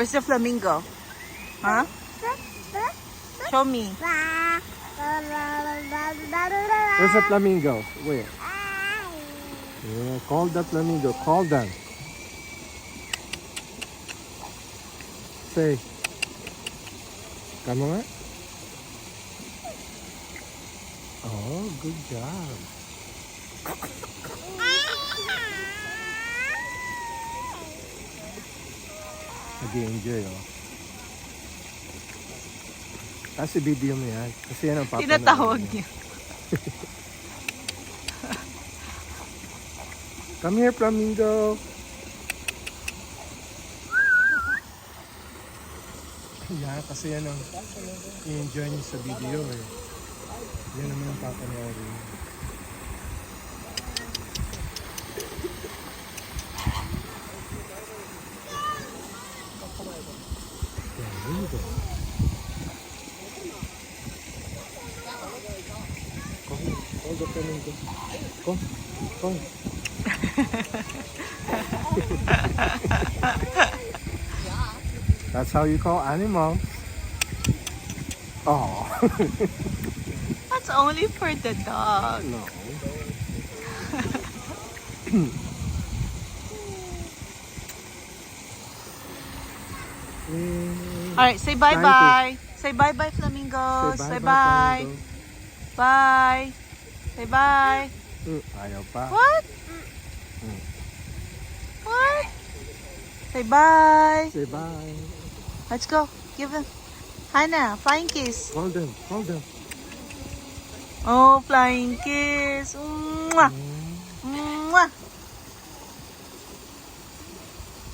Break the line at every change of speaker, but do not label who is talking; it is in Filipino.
Where's the flamingo? Huh? Show me.
Where's the flamingo? Where? Yeah, call the flamingo. Call them. Say. Come on. Oh, good job. Nag-i-enjoy, oh. Kasi video mo yan. Kasi yan ang papanood.
Tinatawag niya.
Come here, flamingo. Yeah, kasi yan ang i-enjoy niyo sa video, eh. Yan naman ang papanoorin. Flamingo. Come, call the flamingo. Come, come. That's how you call animals. Oh.
That's only for the dog.
No.
Alright, say bye-bye. Say bye-bye, flamingos. Say bye. Bye. Say bye.
Ayaw pa.
What? What? Say bye.
Say bye.
Let's go. Give him. Hannah, flying kiss.
Hold them. Hold them.
Oh, flying kiss. Mwah. Mwah.